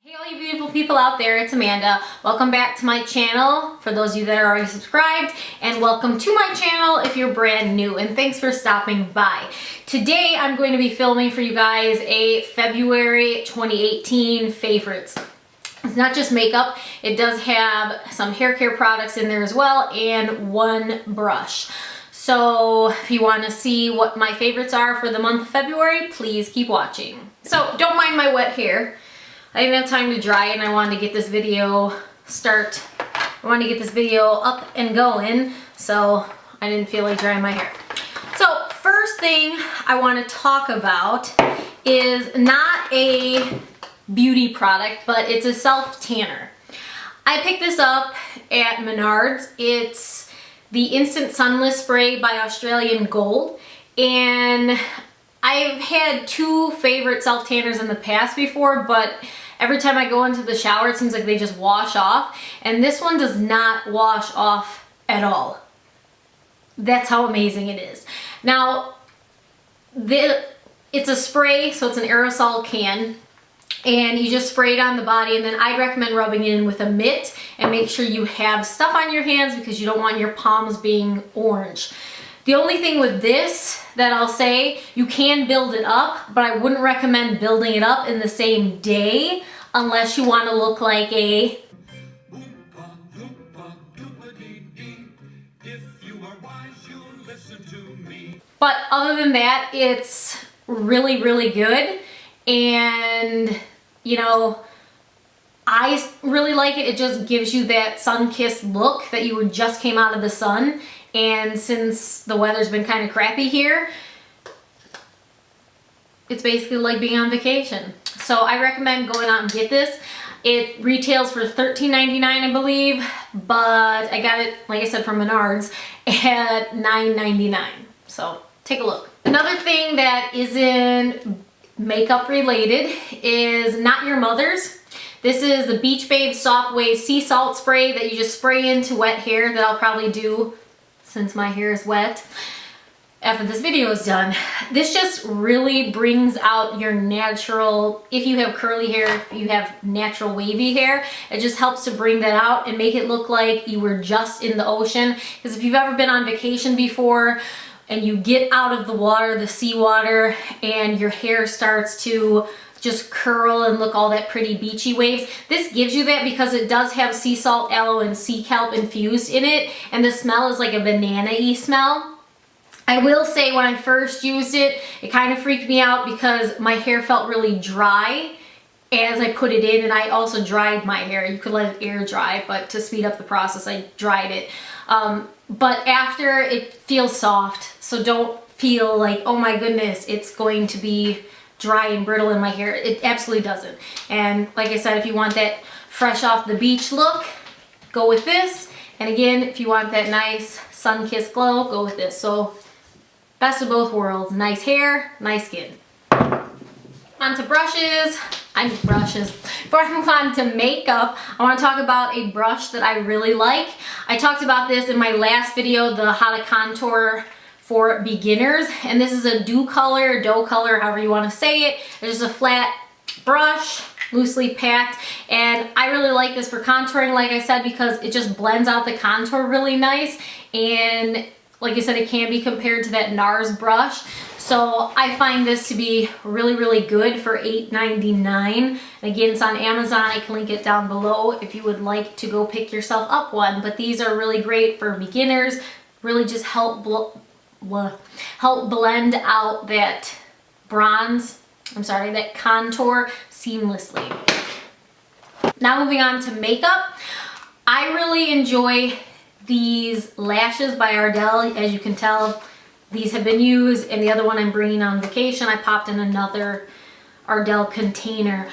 Hey all you beautiful people out there, it's Amanda. Welcome back to my channel for those of you that are already subscribed, and welcome to my channel if you're brand new, and thanks for stopping by. Today I'm going to be filming for you guys a February 2018 favorites. It's not just makeup, it does have some hair care products in there as well and one brush. So if you want to see what my favorites are for the month of February, please keep watching. So don't mind my wet hair. I didn't have time to dry it and I wanted to get this video up and going, so I didn't feel like drying my hair. So first thing I want to talk about is not a beauty product, but it's a self tanner. I picked this up at Menards. It's the Instant Sunless Spray by Australian Gold, and I've had two favorite self tanners in the past before, but every time I go into the shower, it seems like they just wash off, and this one does not wash off at all. That's how amazing it is. Now, it's a spray, so it's an aerosol can, and you just spray it on the body, and then I'd recommend rubbing it in with a mitt and make sure you have stuff on your hands because you don't want your palms being orange. The only thing with this that I'll say, you can build it up, but I wouldn't recommend building it up in the same day unless you want to look like a but other than that, it's really, really good. And you know, I really like it. It just gives you that sun-kissed look that you just came out of the sun. And since the weather's been kind of crappy here, it's basically like being on vacation. So I recommend going out and get this. It retails for $13.99, I believe, but I got it, like I said, from Menards at $9.99. So take a look. Another thing that isn't makeup related is Not Your Mother's. This is the Beach Babe Soft Wave Sea Salt Spray that you just spray into wet hair, that I'll probably do since my hair is wet after this video is done. This just really brings out your natural, if you have curly hair, if you have natural wavy hair, it just helps to bring that out and make it look like you were just in the ocean. Because if you've ever been on vacation before and you get out of the water, the seawater, and your hair starts to just curl and look all that pretty beachy waves, this gives you that because it does have sea salt, aloe, and sea kelp infused in it, and the smell is like a banana-y smell. I will say when I first used it, it kind of freaked me out because my hair felt really dry as I put it in, and I also dried my hair. You could let it air dry, but to speed up the process, I dried it. But after, it feels soft, so don't feel like, oh my goodness, it's going to be dry and brittle in my hair. It absolutely doesn't. And like I said, if you want that fresh off the beach look, go with this. And again, if you want that nice sun-kissed glow, go with this. So best of both worlds. Nice hair, nice skin. On to brushes. Before I move on to makeup, I want to talk about a brush that I really like. I talked about this in my last video, the how to contour for beginners, and this is a docolor, however you want to say it. It's just a flat brush, loosely packed, and I really like this for contouring, like I said, because it just blends out the contour really nice. And like I said, it can be compared to that NARS brush. So I find this to be really, really good for $8.99. Again, it's on Amazon. I can link it down below if you would like to go pick yourself up one. But these are really great for beginners. Really just help blend out that that contour seamlessly. Now moving on to makeup. I really enjoy these lashes by Ardell. As you can tell, these have been used, and the other one I'm bringing on vacation, I popped in another Ardell container.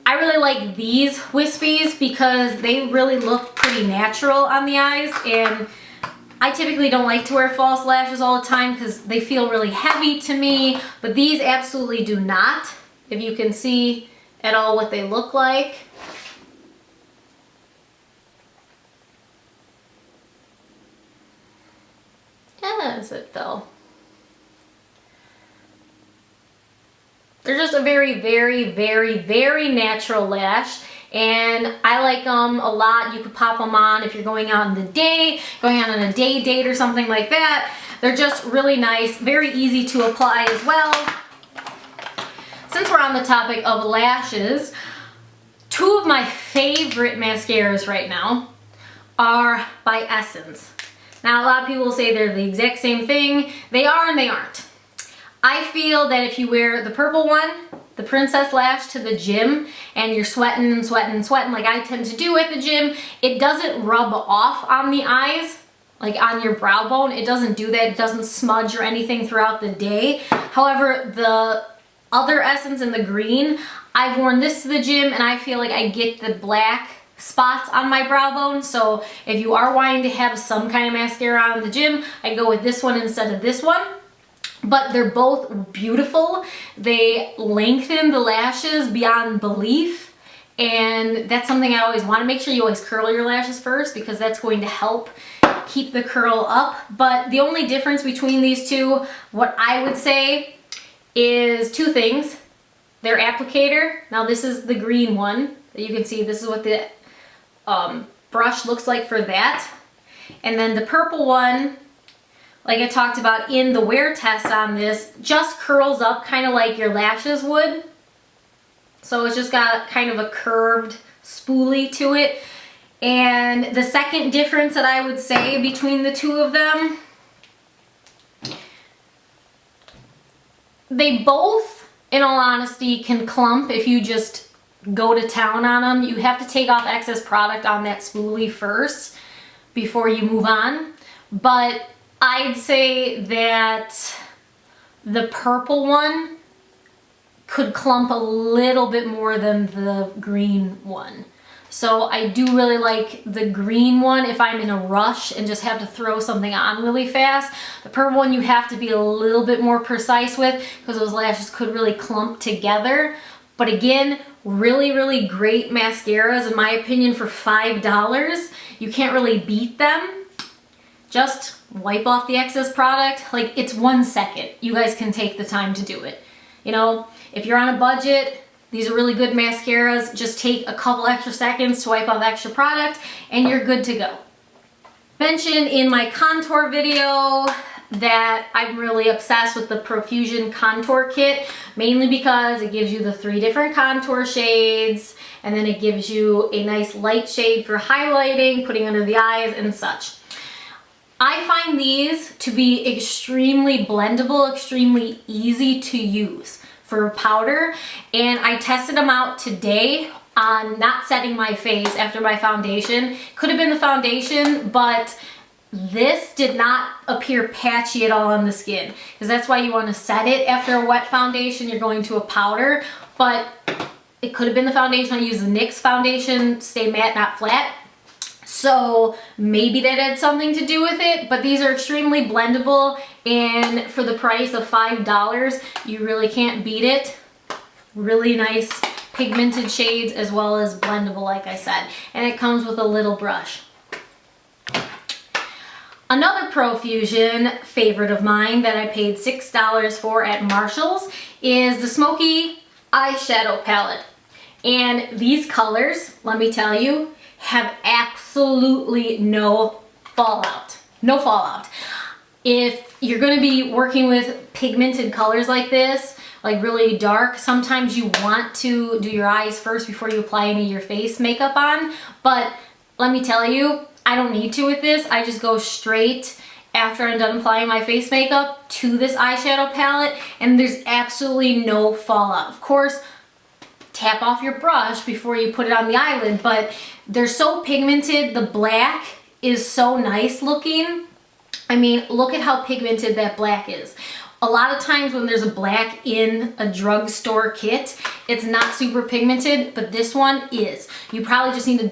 I really like these wispies because they really look pretty natural on the eyes, and I typically don't like to wear false lashes all the time because they feel really heavy to me, but these absolutely do not. If you can see at all what they look like. Yes, it fell. They're just a very, very, very, very natural lash, and I like them a lot. You could pop them on if you're going out in the day, going out on a day date or something like that. They're just really nice, very easy to apply as well. Since we're on the topic of lashes, two of my favorite mascaras right now are by Essence. Now, a lot of people will say they're the exact same thing. They are and they aren't. I feel that if you wear the purple one, the Princess Lash, to the gym and you're sweating and sweating and sweating like I tend to do at the gym, it doesn't rub off on the eyes, like on your brow bone. It doesn't do that. It doesn't smudge or anything throughout the day. However, the other Essence in the green, I've worn this to the gym and I feel like I get the black spots on my brow bone. So if you are wanting to have some kind of mascara on in the gym, I go with this one instead of this one. But they're both beautiful. They lengthen the lashes beyond belief. And that's something I always want to make sure you always curl your lashes first, because that's going to help keep the curl up. But the only difference between these two, what I would say, is two things. Their applicator. Now this is the green one. You can see this is what the brush looks like for that. And then the purple one, like I talked about in the wear test on this, just curls up kind of like your lashes would. So it's just got kind of a curved spoolie to it. And the second difference that I would say between the two of them, they both, in all honesty, can clump if you just go to town on them. You have to take off excess product on that spoolie first before you move on. But I'd say that the purple one could clump a little bit more than the green one. So I do really like the green one if I'm in a rush and just have to throw something on really fast. The purple one you have to be a little bit more precise with, because those lashes could really clump together. But again, really, really great mascaras in my opinion for $5. You can't really beat them. Just wipe off the excess product. Like, it's 1 second. You guys can take the time to do it. You know, if you're on a budget, these are really good mascaras. Just take a couple extra seconds to wipe off extra product and you're good to go. Mentioned in my contour video that I'm really obsessed with the Profusion Contour Kit, mainly because it gives you the 3 different contour shades, and then it gives you a nice light shade for highlighting, putting under the eyes and such. I find these to be extremely blendable, extremely easy to use for powder, and I tested them out today on not setting my face after my foundation. Could have been the foundation, but this did not appear patchy at all on the skin, because that's why you want to set it after a wet foundation. You're going to a powder, but it could have been the foundation. I used the NYX foundation, Stay Matte Not Flat. So maybe that had something to do with it, but these are extremely blendable, and for the price of $5, you really can't beat it. Really nice pigmented shades as well as blendable, like I said, and it comes with a little brush. Another Profusion favorite of mine that I paid $6 for at Marshall's is the Smoky Eyeshadow Palette. And these colors, let me tell you, have absolutely no fallout. No fallout. If you're going to be working with pigmented colors like this, like really dark, sometimes you want to do your eyes first before you apply any of your face makeup on. But let me tell you, I don't need to with this. I just go straight after I'm done applying my face makeup to this eyeshadow palette, and there's absolutely no fallout. Of course, tap off your brush before you put it on the eyelid, but they're so pigmented. The black is so nice looking. I mean, look at how pigmented that black is. A lot of times when there's a black in a drugstore kit, it's not super pigmented, but this one is. You probably just need to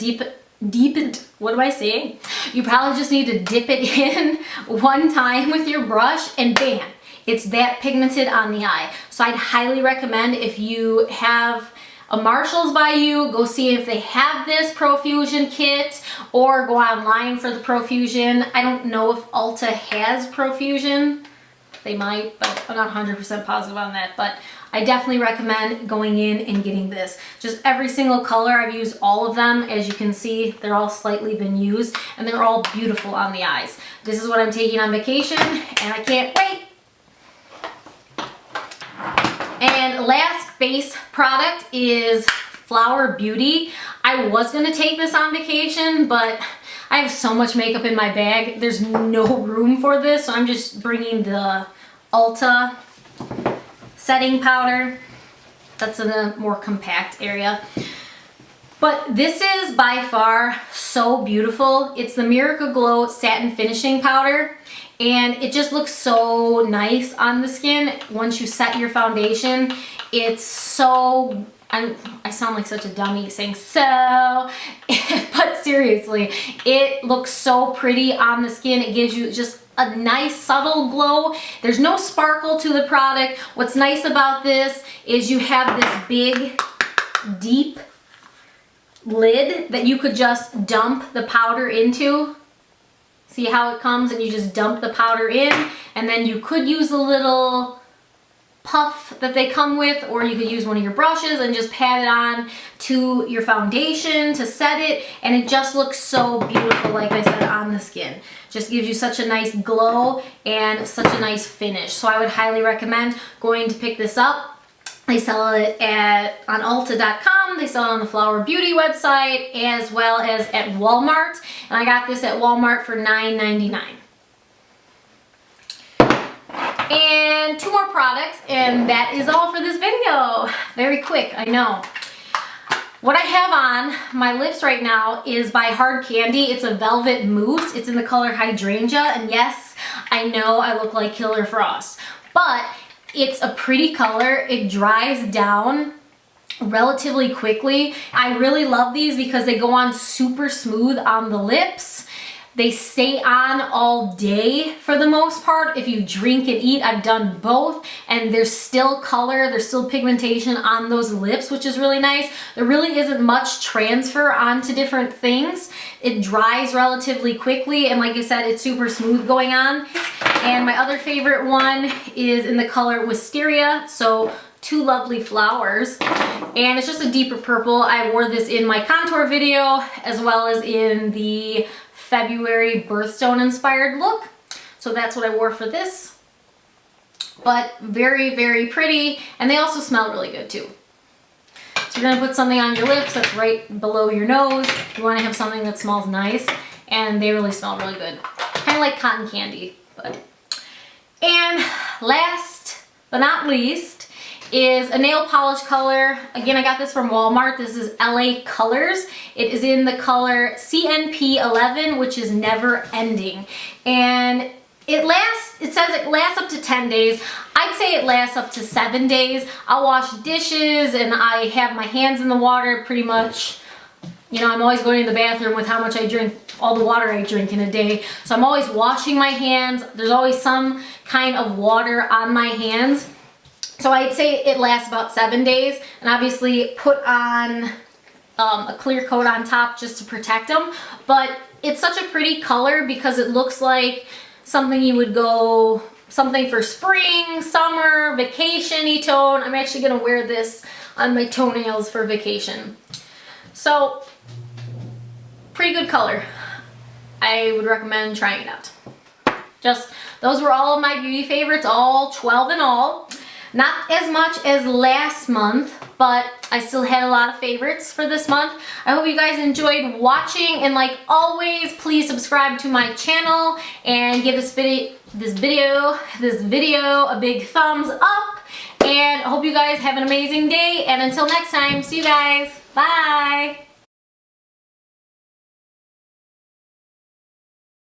deepen, what am I saying? You probably just need to dip it in one time with your brush and bam, it's that pigmented on the eye. So I'd highly recommend, if you have a Marshall's by you, go see if they have this Profusion kit, or go online for the Profusion. I don't know if Ulta has Profusion. They might, but I'm not 100% positive on that. But I definitely recommend going in and getting this. Just every single color, I've used all of them. As you can see, they're all slightly been used and they're all beautiful on the eyes. This is what I'm taking on vacation and I can't wait. And last face product is Flower Beauty. I was gonna take this on vacation, but I have so much makeup in my bag. There's no room for this, so I'm just bringing the Ulta setting powder. That's in a more compact area. But this is by far so beautiful. It's the Miracle Glow Satin Finishing Powder, and it just looks so nice on the skin once you set your foundation. It's so, I sound like such a dummy saying so, but seriously, it looks so pretty on the skin. It gives you just a nice subtle glow. There's no sparkle to the product. What's nice about this is you have this big, deep lid that you could just dump the powder into. See how it comes, and you just dump the powder in, and then you could use a little puff that they come with, or you could use one of your brushes and just pat it on to your foundation to set it, and it just looks so beautiful, like I said, on the skin. Just gives you such a nice glow and such a nice finish. So I would highly recommend going to pick this up. They sell it on Ulta.com, they sell it on the Flower Beauty website, as well as at Walmart, and I got this at Walmart for $9.99. And 2 more products, and that is all for this video. Very quick, I know. What I have on my lips right now is by Hard Candy. It's a velvet mousse. It's in the color Hydrangea, and yes, I know I look like Killer Frost, but it's a pretty color. It dries down relatively quickly. I really love these because they go on super smooth on the lips. They stay on all day for the most part. If you drink and eat, I've done both, and there's still color, there's still pigmentation on those lips, which is really nice. There really isn't much transfer onto different things. It dries relatively quickly, and like I said, it's super smooth going on. And my other favorite one is in the color Wisteria, so 2 lovely flowers, and it's just a deeper purple. I wore this in my contour video as well as in the February birthstone inspired look, so that's what I wore for this. But very, very pretty, and they also smell really good too. So you're gonna put something on your lips that's right below your nose. You wanna have something that smells nice, and they really smell really good. Kind of like cotton candy, but. And last but not least is a nail polish color. Again, I got this from Walmart. This is LA Colors. It is in the color CNP11, which is Never Ending. And it says it lasts up to 10 days. I'd say it lasts up to 7 days. I'll wash dishes and I have my hands in the water pretty much. You know, I'm always going to the bathroom with how much I drink, all the water I drink in a day. So I'm always washing my hands. There's always some kind of water on my hands. So I'd say it lasts about 7 days, and obviously put on a clear coat on top just to protect them. But it's such a pretty color because it looks like something you would go, something for spring, summer, vacation-y tone. I'm actually gonna wear this on my toenails for vacation. So, pretty good color. I would recommend trying it out. Those were all of my beauty favorites, all 12 in all. Not as much as last month, but I still had a lot of favorites for this month. I hope you guys enjoyed watching, and like always, please subscribe to my channel and give this video a big thumbs up. And I hope you guys have an amazing day, and until next time, see you guys. Bye!